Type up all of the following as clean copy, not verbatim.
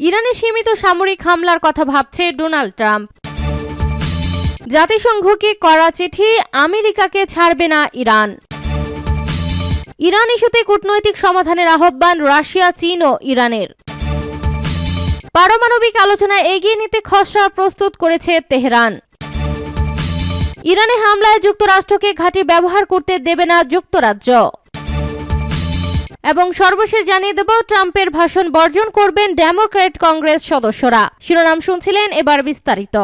ইরানে সীমিত সামরিক হামলার কথা ভাবছে ডোনাল্ড ট্রাম্প। জাতিসংঘকে করা চিঠি, আমেরিকাকে ছাড়বে না ইরান। ইরান ইস্যুতে কূটনৈতিক সমাধানের আহ্বান রাশিয়া, চীন ও ইরানের। পারমাণবিক আলোচনা এগিয়ে নিতে খসড়া প্রস্তুত করেছে তেহরান। ইরানে হামলায় যুক্তরাষ্ট্রকে ঘাঁটি ব্যবহার করতে দেবে না যুক্তরাজ্য। এবং সর্বশেষ জানিয়ে দেব, ট্রাম্পের ভাষণ বর্জন করবেন ডেমোক্র্যাট কংগ্রেস সদস্যরা। শিরোনাম শুনছিলেন, এবার বিস্তারিত।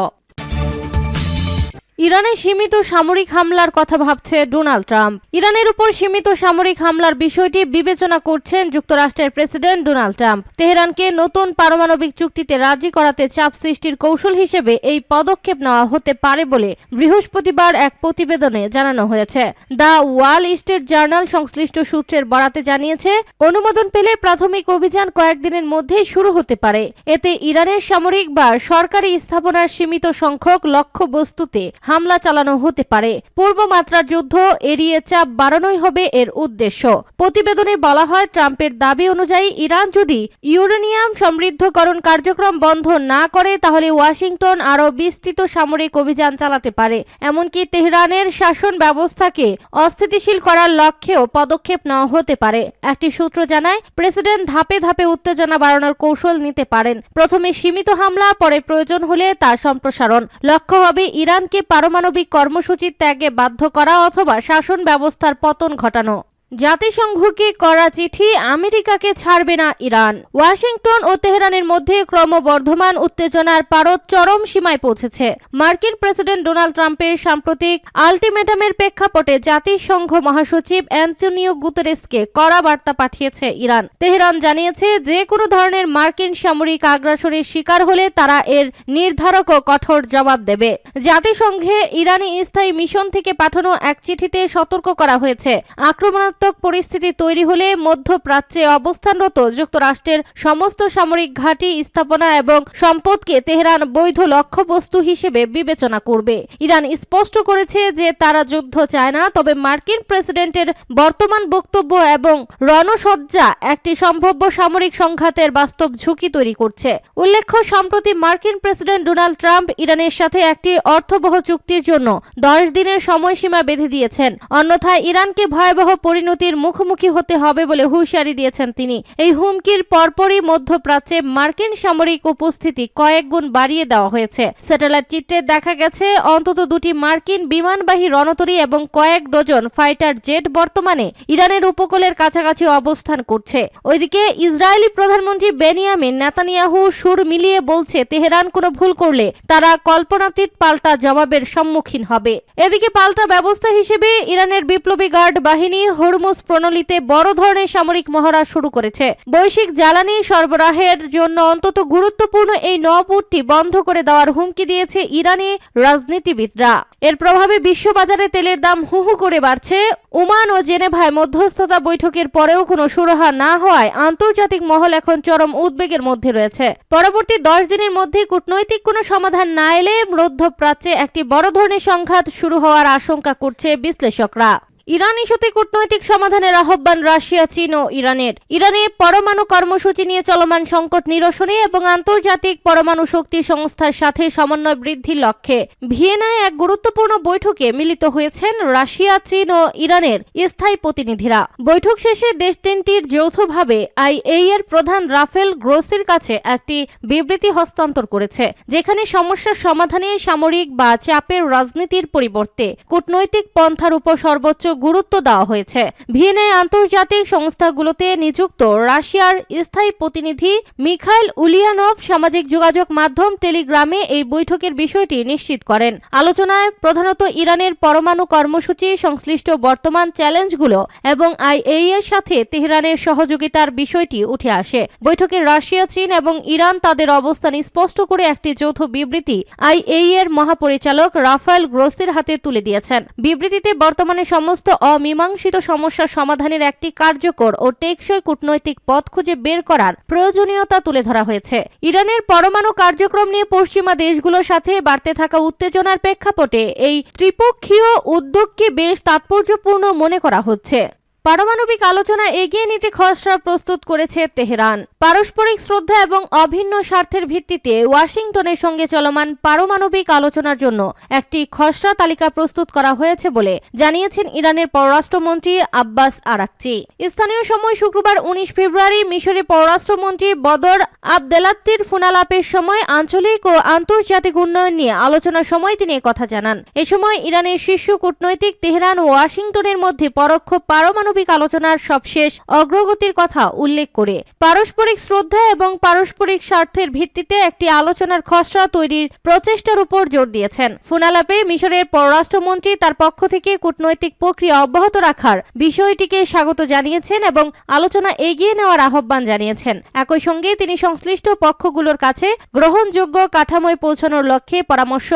ইরানে সীমিত সামরিক হামলার কথা ভাবছে ডোনাল্ড ট্রাম্প। ইরানের উপর সীমিত সামরিক হামলার বিষয়টি বিবেচনা করছেন যুক্তরাষ্ট্রের প্রেসিডেন্ট ডোনাল্ড ট্রাম্প। তেহরানকে নতুন পারমাণবিক চুক্তিতে রাজি করাতে চাপ সৃষ্টির কৌশল হিসেবে এই পদক্ষেপ নেওয়া হতে পারে বলে বৃহস্পতিবার এক প্রতিবেদনে জানানো হয়েছে। দ্য ওয়াল স্ট্রিট জার্নাল সংশ্লিষ্ট সূত্রের বরাতে জানিয়েছে, অনুমোদন পেলে প্রাথমিক অভিযান কয়েকদিনের মধ্যেই শুরু হতে পারে। এতে ইরানের সামরিক বা সরকারি স্থাপনার সীমিত সংখ্যক লক্ষ্যবস্তুতে হামলা চালানো হতে পারে। পূর্বমাত্রার যুদ্ধ এড়িয়ে চাপ বাড়ানোই হবে এর উদ্দেশ্য। প্রতিবেদনে বলা হয়, ট্রাম্পের দাবি অনুযায়ী ইরান যদি ইউরেনিয়াম সমৃদ্ধকরণ কার্যক্রম বন্ধ না করে তাহলে ওয়াশিংটন আরও বিস্তৃত সামরিক অভিযান চালাতে পারে। এমনকি তেহরানের শাসন ব্যবস্থাকে অস্থিতিশীল করার লক্ষ্যেও পদক্ষেপ নেওয়া হতে পারে। একটি সূত্র জানায়, প্রেসিডেন্ট ধাপে ধাপে উত্তেজনা বাড়ানোর কৌশল নিতে পারেন। প্রথমে সীমিত হামলা, পরে প্রয়োজন হলে তা সম্প্রসারণ। লক্ষ্য হবে ইরানকে পারমাণবিক কর্মসূচি ত্যাগে বাধ্য করা অথবা শাসন ব্যবস্থার পতন ঘটানো। জাতিসংঘকে করা চিঠি, আমেরিকাকে ছাড়বে না ইরান। ওয়াশিংটন ও তেহরানের মধ্যে ক্রমবর্ধমান উত্তেজনার পারদ চরম সীমায় পৌঁছেছে। মার্কিন প্রেসিডেন্ট ডোনাল্ড ট্রাম্পের সাম্প্রতিক আলটিমেটামের প্রেক্ষাপটে জাতিসংঘ মহাসচিব অ্যান্তোনিও গুতেরেসকে কড়া বার্তা পাঠিয়েছে ইরান। তেহরান জানিয়েছে, যে কোনো ধরনের মার্কিন সামরিক আগ্রাসনের শিকার হলে তারা এর নির্ধারক ও কঠোর জবাব দেবে। জাতিসংঘে ইরানি স্থায়ী মিশন থেকে পাঠানো এক চিঠিতে সতর্ক করা হয়েছে, আক্রমণাত্মক পরিস্থিতি তৈরি হলে মধ্যপ্রাচ্যে অবস্থানরত যুক্তরাষ্ট্রের সমস্ত সামরিক ঘাঁটি, স্থাপনা এবং সম্পদকে তেহরান বৈধ লক্ষ্যবস্তু হিসেবে বিবেচনা করবে। ইরান স্পষ্ট করেছে যে তারা যুদ্ধ চায় না, তবে মার্কিন প্রেসিডেন্টের বর্তমান বক্তব্য এবং রণসজ্জা একটি সম্ভাব্য সামরিক সংঘাতের বাস্তব ঝুঁকি তৈরি করছে। উল্লেখ্য, সম্প্রতি মার্কিন প্রেসিডেন্ট ডোনাল্ড ট্রাম্প ইরানের সাথে একটি অর্থবহ চুক্তির জন্য 10 দিনের সময়সীমা বেঁধে দিয়েছেন। অন্যথায় ইরানকে ভয়াবহ পরিণতির মুখোমুখি হতে হবে বলে হুঁশিয়ারি দিয়েছেন তিনি। এই হুমকির পরপরই মধ্যপ্রাচ্যে মার্কিন সামরিক উপস্থিতি কয়েক গুণ বাড়িয়ে দেওয়া হয়েছে। স্যাটেলাইট চিত্রে দেখা গেছে, অন্তত 2টি মার্কিন বিমানবাহী রণতরী এবং কয়েক ডজন ফাইটার জেট বর্তমানে ইরানের উপকূলের কাছাকাছি অবস্থান করছে। ওইদিকে ইসরায়েলি প্রধানমন্ত্রী বেনিয়ামিন নেতানিয়াহু সুর মিলিয়ে বলছে, তেহরান কোনো ভুল করলে তারা কল্পনাতীত পাল্টা জবাবের সম্মুখীন হবে। এদিকে পাল্টা ব্যবস্থা হিসেবে ইরানের বিপ্লবী গার্ড বাহিনী হরমুজ প্রণালীতে বড় ধরনের সামরিক মহড়া শুরু করেছে। বৈশ্বিক জ্বালানি সরবরাহের জন্য অন্তত গুরুত্বপূর্ণ এই নৌপথটি বন্ধ করে দেওয়ার হুমকি দিয়েছে ইরানি রাজনীতিবিদরা। এর প্রভাবে বিশ্ববাজারে তেলের দাম হু হু করে বাড়ছে। ওমান ও জেনেভায় মধ্যস্থতা বৈঠকের পরেও কোনো সুরাহা না হওয়ায় আন্তর্জাতিক মহল এখন চরম উদ্বেগের মধ্যে রয়েছে। পরবর্তী 10 দিনের মধ্যে কূটনৈতিক কোনো সমাধান না এলে মধ্যপ্রাচ্যে একটি বড় ধরনের সংঘাত শুরু হওয়ার আশঙ্কা করছে বিশ্লেষকরা। ইরান ইস্যুতে কূটনৈতিক সমাধানের আহ্বান রাশিয়া, চীন ও ইরানের। ইরানে পরমাণু কর্মসূচি নিয়ে চলমান সংকট নিরসনে এবং আন্তর্জাতিক পরমাণু শক্তি সংস্থার সাথে সমন্বয় বৃদ্ধির লক্ষ্যে ভিয়েনায় এক গুরুত্বপূর্ণ বৈঠকে মিলিত হয়েছেন রাশিয়া, চীন ও ইরানের স্থায়ী প্রতিনিধিরা। বৈঠক শেষে দেশ তিনটির যৌথভাবে IAEA এর প্রধান রাফেল গ্রোসির কাছে একটি বিবৃতি হস্তান্তর করেছে, যেখানে সমস্যার সমাধানে সামরিক বা চাপের রাজনীতির পরিবর্তে কূটনৈতিক পন্থার উপর সর্বোচ্চ গুরুত্ব দেওয়া হয়েছে। ভিয়েনায় আন্তর্জাতিক সংস্থাগুলোতে নিযুক্ত রাশিয়ার স্থায়ী প্রতিনিধি মিখাইল উলিয়ানভ সামাজিক যোগাযোগ মাধ্যম টেলিগ্রামে এই বৈঠকের বিষয়টি নিশ্চিত করেন। আলোচনায় প্রধানত ইরানের পরমাণু কর্মসূচি সংশ্লিষ্ট বর্তমান চ্যালেঞ্জগুলো এবং IAEA এর সাথে তেহরানের সহযোগিতার বিষয়টি উঠে আসে। বৈঠকে রাশিয়া, চীন এবং ইরান তাদের অবস্থান স্পষ্ট করে একটি যৌথ বিবৃতি IAEA এর মহাপরিচালক রাফায়েল গ্রোসির হাতে তুলে দিয়েছেন। বিবৃতিতে বর্তমানে সমস্ত অমীমাংসিত সমস্যা সমাধানের একটি কার্যকর ও টেকসই কূটনৈতিক পথ খুঁজে বের করার প্রয়োজনীয়তা তুলে ধরা হয়েছে। ইরানের পরমাণু কার্যক্রম নিয়ে পশ্চিমা দেশগুলোর সাথে বাড়তে থাকা উত্তেজনার প্রেক্ষাপটে এই ত্রিপক্ষীয় উদ্যোগকে বেশ তাৎপর্যপূর্ণ মনে করা হচ্ছে। পারমাণবিক আলোচনা এগিয়ে নিতে খসড়া প্রস্তুত করেছে তেহরান। পারস্পরিক শ্রদ্ধা এবং অভিন্ন স্বার্থের ভিত্তিতে ওয়াশিংটনের সঙ্গে চলমান পারমাণবিক আলোচনার জন্য একটি খসড়া তালিকা প্রস্তুত করা হয়েছে বলে জানিয়েছেন ইরানের পররাষ্ট্রমন্ত্রী আব্বাস আরাকচি। স্থানীয় সময় শুক্রবার 19 ফেব্রুয়ারি মিশরের পররাষ্ট্রমন্ত্রী বদর আবদেলাত্তির ফোনালাপের সময় আঞ্চলিক ও আন্তর্জাতিক উন্নয়ন নিয়ে আলোচনার সময় তিনি কথা জানান। এ সময় ইরানের শীর্ষ কূটনৈতিক তেহরান ও ওয়াশিংটনের মধ্যে পরোক্ষ পারমাণবিক আলোচনার সবশেষ অগ্রগতির কথা উল্লেখ করে পারস্পরিক শ্রদ্ধা এবং পারস্পরিক স্বার্থের ভিত্তিতে একটি আলোচনার খসড়া তৈরির প্রচেষ্টার উপর জোর দিয়েছেন। ফোনালাপে মিশরের পররাষ্ট্রমন্ত্রী তার পক্ষ থেকে কূটনৈতিক প্রক্রিয়া অব্যাহত রাখার বিষয়টিকে স্বাগত জানিয়েছেন এবং আলোচনা এগিয়ে নেওয়ার আহ্বান জানিয়েছেন। একই সঙ্গে তিনি সংশ্লিষ্ট পক্ষগুলোর কাছে গ্রহণযোগ্য কাঠামোয় পৌঁছানোর লক্ষ্যে পরামর্শ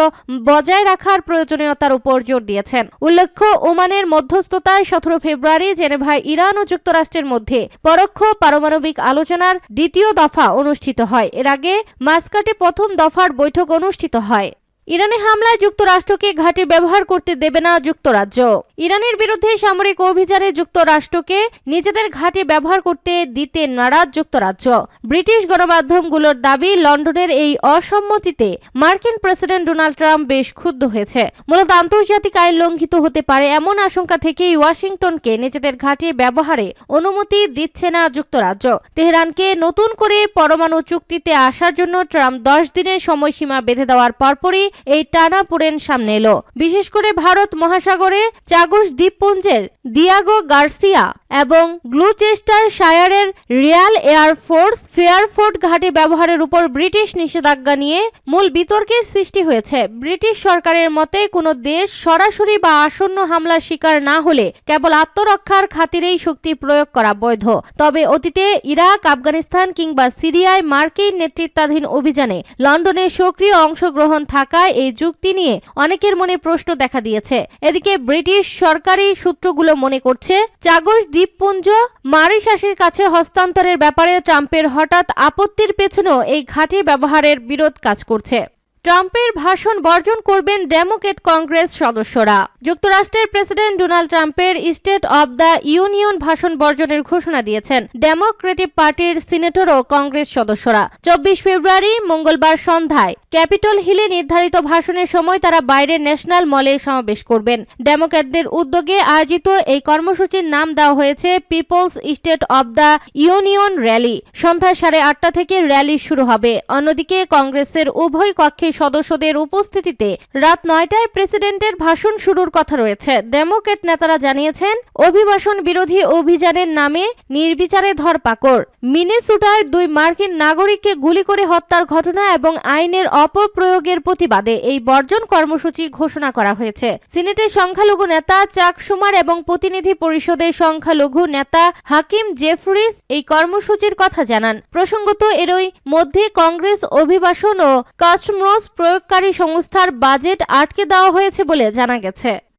বজায় রাখার প্রয়োজনীয়তার উপর জোর দিয়েছেন। উল্লেখ্য, ওমানের মধ্যস্থতায় 17 ফেব্রুয়ারি জেনেভায় ইরান ও যুক্তরাষ্ট্রের মধ্যে পরোক্ষ পারমাণবিক আলোচনার দ্বিতীয় দফা অনুষ্ঠিত হয়। এর আগে মাস্কাটে প্রথম দফার বৈঠক অনুষ্ঠিত হয়। ইরানে হামলায় যুক্তরাষ্ট্রকে ঘাঁটি ব্যবহার করতে দেবে না যুক্তরাজ্য। ইরানের বিরুদ্ধে সামরিক অভিযানে যুক্তরাষ্ট্রকে নিজেদের ঘাঁটি ব্যবহার করতে দিতে নারাজ যুক্তরাজ্য। ব্রিটিশ গণমাধ্যমগুলোর দাবি, লন্ডনের এই অসম্মতিতে মার্কিন প্রেসিডেন্ট ডোনাল্ড ট্রাম্প বেশ ক্ষুব্ধ হয়েছে। মূলত আন্তর্জাতিক আইন লঙ্ঘিত হতে পারে এমন আশঙ্কা থেকেই ওয়াশিংটনকে নিজেদের ঘাঁটি ব্যবহারে অনুমতি দিচ্ছে না যুক্তরাজ্য। তেহরানকে নতুন করে পরমাণু চুক্তিতে আসার জন্য ট্রাম্প 10 দিনের সময়সীমা বেঁধে দেওয়ার পরপরই এই টানাপোড়েন সামনে এলো। বিশেষ করে ভারত মহাসাগরে চাগস দ্বীপপুঞ্জের দিয়াগো গার্সিয়া এবং গ্লুচেস্টার শায়ারের রিয়াল এয়ার ফোর্স ফেয়ারফোর্ট ঘাঁটি ব্যবহারের উপর ব্রিটিশ নিষেধাজ্ঞা নিয়ে মূল বিতর্কের সৃষ্টি হয়েছে। ব্রিটিশ সরকারের মতে কোনো দেশ সরাসরি বা আসন্ন হামলার শিকার না হলে কেবল আত্মরক্ষার খাতিরেই শক্তি প্রয়োগ করা বৈধ। তবে অতীতে ইরাক, আফগানিস্তান কিংবা সিরিয়ায় মার্কিন নেতৃত্বাধীন অভিযানে লন্ডনের সক্রিয় অংশগ্রহণ থাকায় এই যুক্তি নিয়ে অনেকের মনে প্রশ্ন দেখা দিয়েছে। এদিকে ব্রিটিশ সরকারি সূত্রগুলো মনে করছে, চাগস দ্বীপপুঞ্জ মরিশাসের কাছে হস্তান্তরের ব্যাপারে ট্রাম্পের হঠাৎ আপত্তির পেছনেও এই ঘাঁটি ব্যবহারের বিরোধ কাজ করছে। ট্রাম্পের ভাষণ বর্জন করবেন ডেমোক্র্যাট কংগ্রেস সদস্যরা। যুক্তরাষ্ট্রের প্রেসিডেন্ট ডোনাল্ড ট্রাম্পের স্টেট অব দ্য ইউনিয়ন ভাষণ বর্জনের ঘোষণা দিয়েছেন ডেমোক্রেটিক পার্টির সিনেটর ও কংগ্রেস সদস্যরা। 24 ফেব্রুয়ারি মঙ্গলবার সন্ধ্যায় ক্যাপিটল হিলে নির্ধারিত ভাষণের সময় তারা বাইরের ন্যাশনাল মলে সমাবেশ করবেন। ডেমোক্র্যাটদের উদ্যোগে আয়োজিত এই কর্মসূচির নাম দেওয়া হয়েছে people's state of the union rally. সন্ধ্যা 8:30 থেকে র্যালি শুরু হবে। অন্যদিকে কংগ্রেসের উভয় কক্ষে সদস্যদের উপস্থিতিতে রাত 9টায় প্রেসিডেন্টের ভাষণ শুরুর কথা রয়েছে। ডেমোক্র্যাট নেতারা জানিয়েছেন, অভিবাসন বিরোধী অভিযানের নামে নির্বিচারে ধরপাকড়, মিনেসোটায় 2 মার্কিন নাগরিককে গুলি করে হত্যার ঘটনা এবং আইনের অপপ্রয়োগের প্রতিবাদে এই বর্জন কর্মসূচি ঘোষণা করা হয়েছে। সিনেটের সংখ্যালঘু নেতা চাক শুমার এবং প্রতিনিধি পরিষদের সংখ্যালঘু নেতা হাকিম জেফরিস এই কর্মসূচির কথা জানান। প্রসঙ্গত, এরই মধ্যে কংগ্রেস অভিবাসন ও কাস্টমস প্রয়োগকারী সংস্থার বাজেট আটকে দেওয়া হয়েছে বলে জানা গেছে।